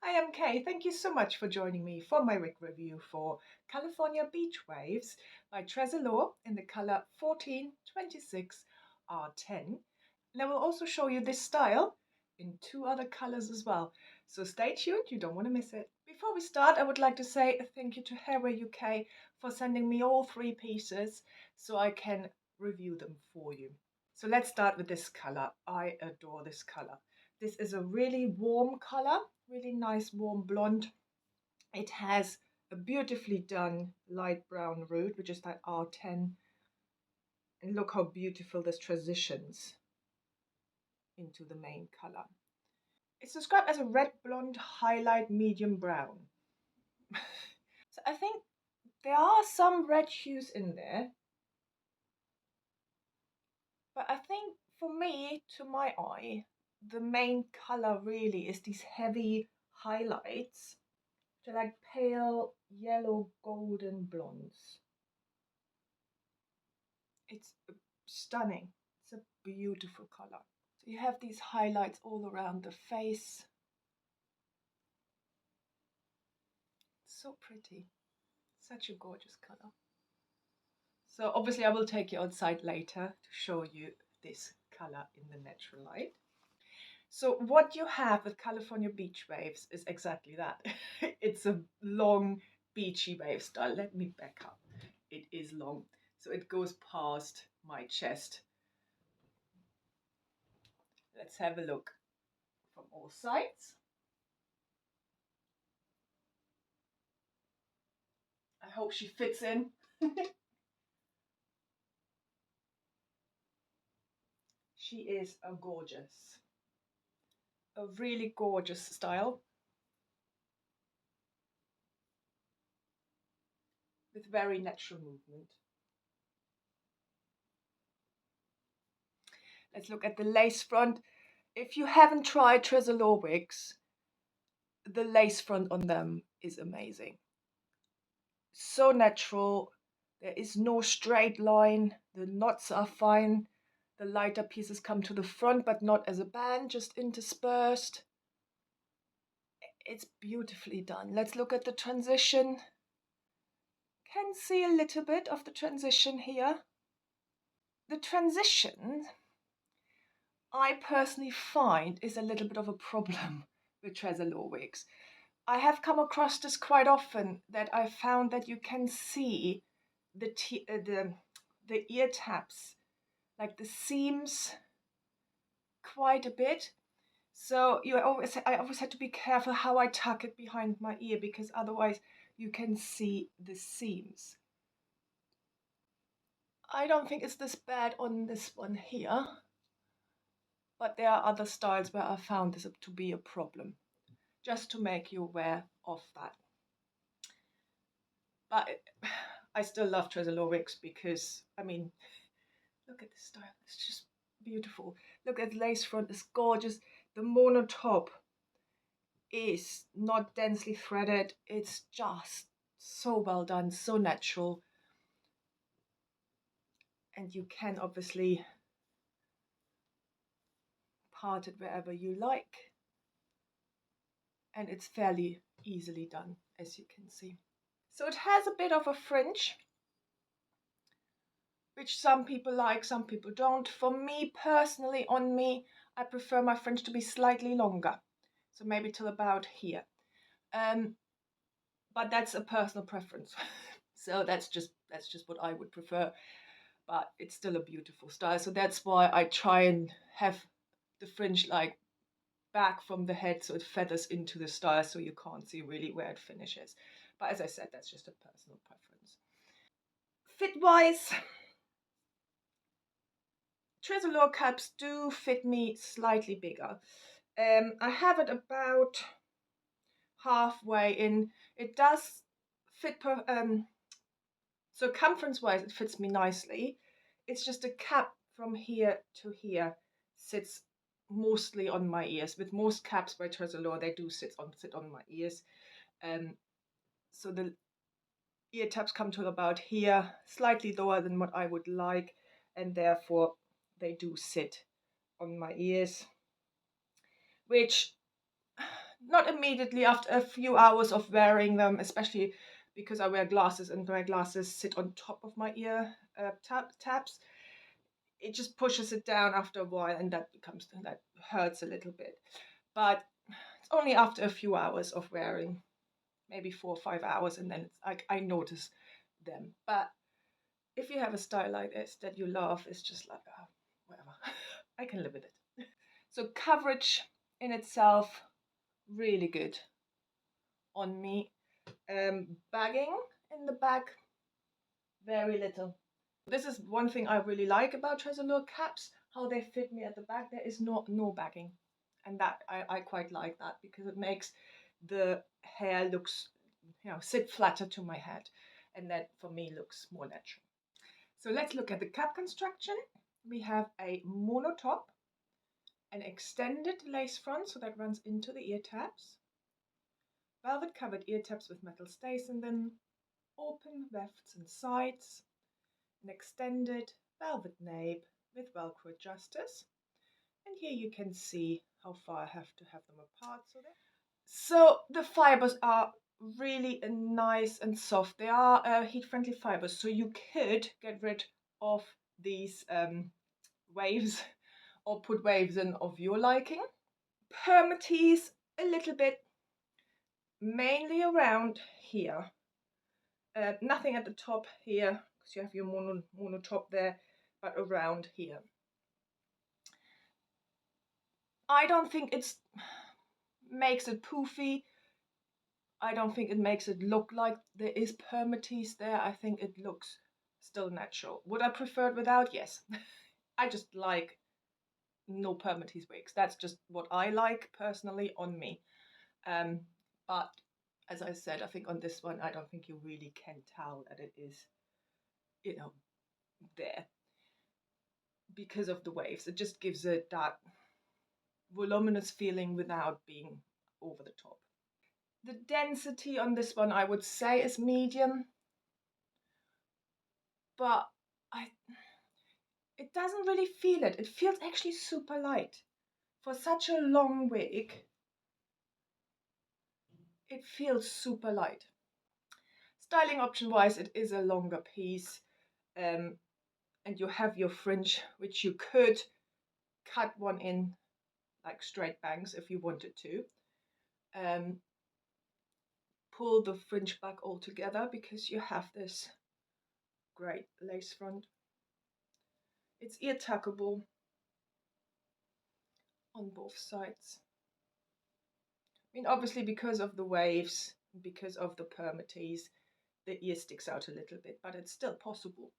I am Kay. Thank you so much for joining me for my wig review for California Beach Waves by Tressallure in the color 1426 R10. And I will also show you this style in two other colors as well. So stay tuned, you don't want to miss it. Before we start, I would like to say a thank you to Hairwear UK for sending me all three pieces so I can review them for you. So let's start with this color. I adore this color. This is a really warm color, really nice warm blonde. It has a beautifully done light brown root, which is that R10. And look how beautiful this transitions into the main color. It's described as a red blonde highlight medium brown. So I think there are some red hues in there. But I think for me, to my eye, the main color really is these heavy highlights. They're like pale yellow golden blondes. It's stunning. It's a beautiful color. So you have these highlights all around the face. So pretty. Such a gorgeous color. So obviously I will take you outside later to show you this color in the natural light. So what you have with California beach waves is exactly that. It's a long beachy wave style. Let me back up. It is long. So it goes past my chest. Let's have a look from all sides. I hope she fits in. She is a gorgeous, a really gorgeous style with very natural movement. Let's look at the lace front. If you haven't tried Tressallure wigs, the lace front on them is amazing. So natural. There is no straight line. The knots are fine. The lighter pieces come to the front, but not as a band, just interspersed. It's beautifully done. Let's look at the transition. Can see a little bit of the transition here. The transition, I personally find, is a little bit of a problem with Tressallure wigs. I have come across this quite often, that I found that you can see the ear tabs, like the seams, quite a bit. So I always had to be careful how I tuck it behind my ear, because otherwise you can see the seams. I don't think it's this bad on this one here, but there are other styles where I found this to be a problem, just to make you aware of that. But I still love Tressallure wigs because, I mean, look at this style. It's just beautiful. Look at the lace front. It's gorgeous. The mono top is not densely threaded. It's just so well done, so natural. And you can obviously part it wherever you like. And it's fairly easily done, as you can see. So it has a bit of a fringe, which some people like, some people don't. For me personally, on me, I prefer my fringe to be slightly longer, so maybe till about here. But that's a personal preference. So that's just what I would prefer. But it's still a beautiful style. So that's why I try and have the fringe like back from the head so it feathers into the style, so you can't see really where it finishes. But as I said, that's just a personal preference. Fit-wise, Tressallure caps do fit me slightly bigger. I have it about halfway in. It does fit circumference-wise, it fits me nicely. It's just a cap from here to here sits mostly on my ears. With most caps by Tressallure, they do sit on my ears. So the ear tabs come to about here, slightly lower than what I would like, and therefore they do sit on my ears, which not immediately, after a few hours of wearing them, especially because I wear glasses and my glasses sit on top of my ear tabs. It just pushes it down after a while, and that hurts a little bit. But it's only after a few hours of wearing, maybe 4 or 5 hours, and then I notice them. But if you have a style like this that you love, it's just like, oh, whatever. I can live with it. So coverage in itself, really good on me. Bagging in the back, very little. This is one thing I really like about Tressallure caps, how they fit me at the back. There is no bagging, and that I quite like that, because it makes the hair looks, sit flatter to my head, and that for me looks more natural. So let's look at the cap construction. We have a mono top, an extended lace front, so that runs into the ear tabs, velvet covered ear tabs with metal stays in them, open wefts and sides, an extended velvet nape with velcro adjusters, and here you can see how far I have to have them apart. So the fibers are really nice and soft. They are heat-friendly fibers, so you could get rid of these waves or put waves in of your liking. Permatease a little bit, mainly around here. Nothing at the top here, because you have your mono top there, but around here. I don't think it makes it poofy. I don't think it makes it look like there is permatease there. I think it looks still natural. Would I prefer it without? Yes. I just like no permatease wigs. That's just what I like personally on me. But as I said, I think on this one, I don't think you really can tell that it is, there, because of the waves. It just gives it that voluminous feeling without being over the top. The density on this one, I would say, is medium, but it doesn't really feel it. It feels actually super light. For such a long wig, it feels super light. Styling option wise, it is a longer piece, and you have your fringe, which you could cut one in like straight bangs if you wanted to. Pull the fringe back all together, because you have this great lace front. It's ear tuckable on both sides. I mean, obviously because of the waves, because of the permatease, the ear sticks out a little bit, but it's still possible.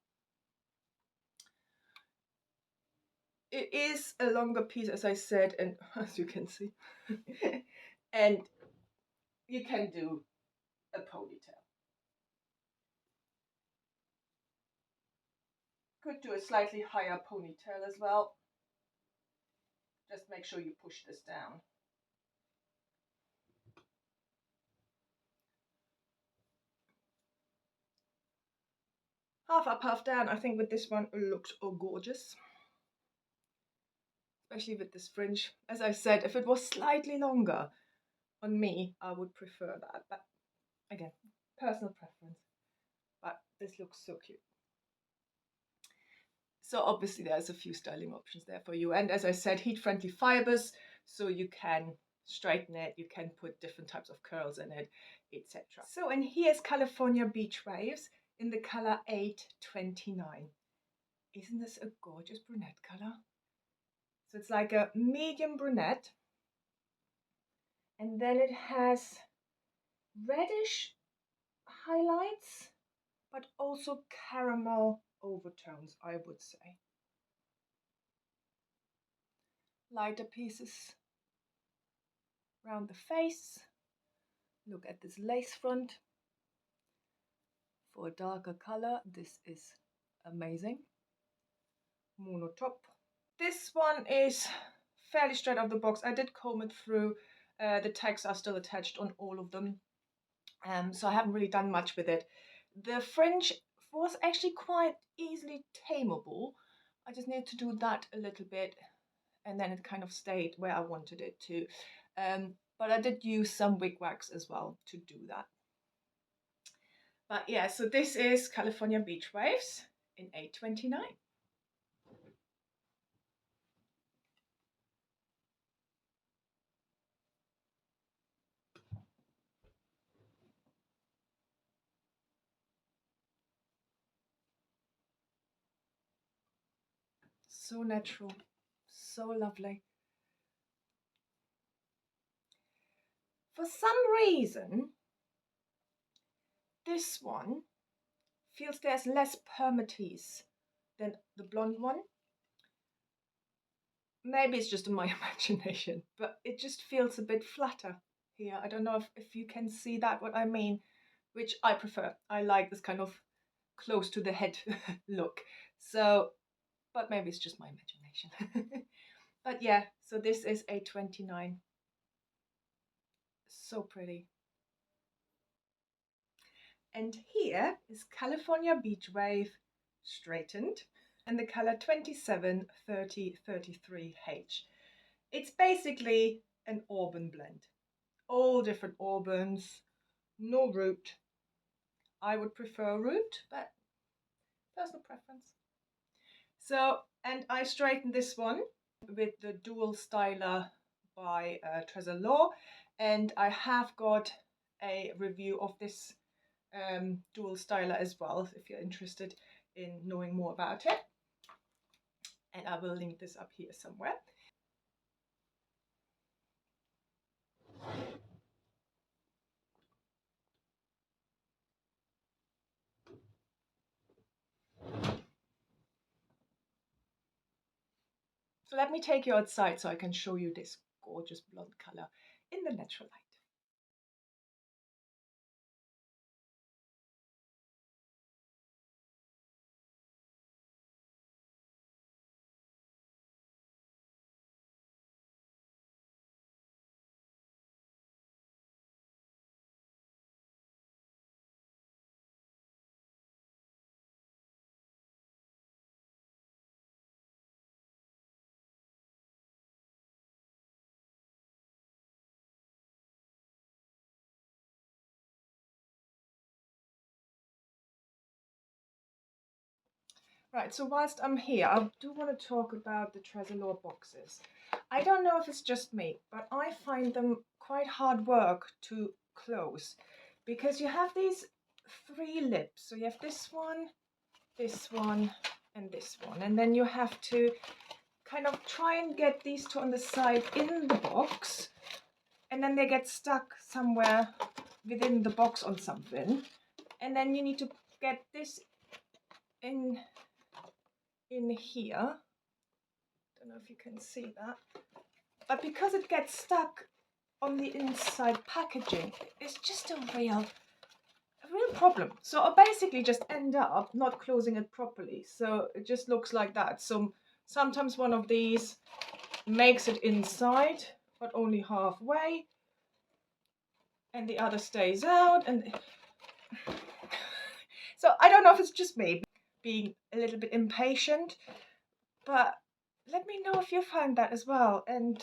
It is a longer piece, as I said, and as you can see, and you can do a ponytail. Could do a slightly higher ponytail as well. Just make sure you push this down. Half up, half down. I think with this one it looks gorgeous. Especially with this fringe. As I said, if it was slightly longer on me, I would prefer that. But again, personal preference. But this looks so cute. So obviously there's a few styling options there for you. And as I said, heat-friendly fibers, so you can straighten it, you can put different types of curls in it, etc. So, and here's California Beach Waves in the color 829. Isn't this a gorgeous brunette color? So it's like a medium brunette, and then it has reddish highlights, but also caramel overtones, I would say. Lighter pieces around the face. Look at this lace front. For a darker color, this is amazing. Mono top. This one is fairly straight out of the box. I did comb it through. The tags are still attached on all of them. So I haven't really done much with it. The fringe was actually quite easily tameable. I just need to do that a little bit, and then it kind of stayed where I wanted it to. but I did use some wigwax as well to do that. But yeah, so this is California Beach Waves in 829. So natural, so lovely. For some reason, this one feels there's less permatease than the blonde one. Maybe it's just in my imagination, but it just feels a bit flatter here. I don't know if you can see that, what I mean, which I prefer. I like this kind of close to the head look. So, but maybe it's just my imagination. But yeah, so this is a 29. So pretty. And here is California Beach Wave straightened and the color 273033H. It's basically an auburn blend. All different auburns, no root. I would prefer root, but personal preference. So, and I straightened this one with the dual styler by Tressallure, and I have got a review of this dual styler as well if you're interested in knowing more about it, and I will link this up here somewhere. So let me take you outside so I can show you this gorgeous blonde color in the natural light. Right, so whilst I'm here, I do want to talk about the Tressallure boxes. I don't know if it's just me, but I find them quite hard work to close because you have these three lips. So you have this one, and this one. And then you have to kind of try and get these two on the side in the box. And then they get stuck somewhere within the box on something. And then you need to get this in here. Don't know if you can see that, but because it gets stuck on the inside packaging, it's just a real problem. So I basically just end up not closing it properly, so it just looks like that. So sometimes one of these makes it inside but only halfway, and the other stays out, and so I don't know if it's just me being a little bit impatient, but let me know if you find that as well. And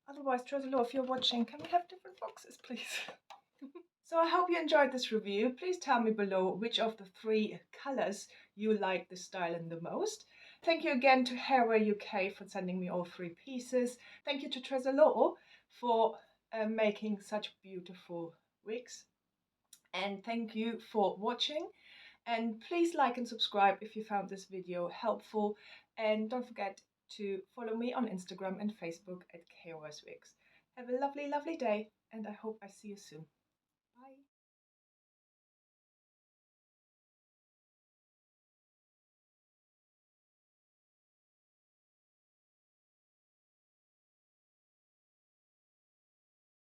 otherwise, Tressallure, if you're watching, can we have different boxes, please? So I hope you enjoyed this review. Please tell me below which of the three colours you like the style in the most. Thank you again to Hairwear UK for sending me all three pieces. Thank you to Tressallure for making such beautiful wigs. And thank you for watching. And please like and subscribe if you found this video helpful. And don't forget to follow me on Instagram and Facebook at Chaos Wigs. Have a lovely, lovely day, and I hope I see you soon.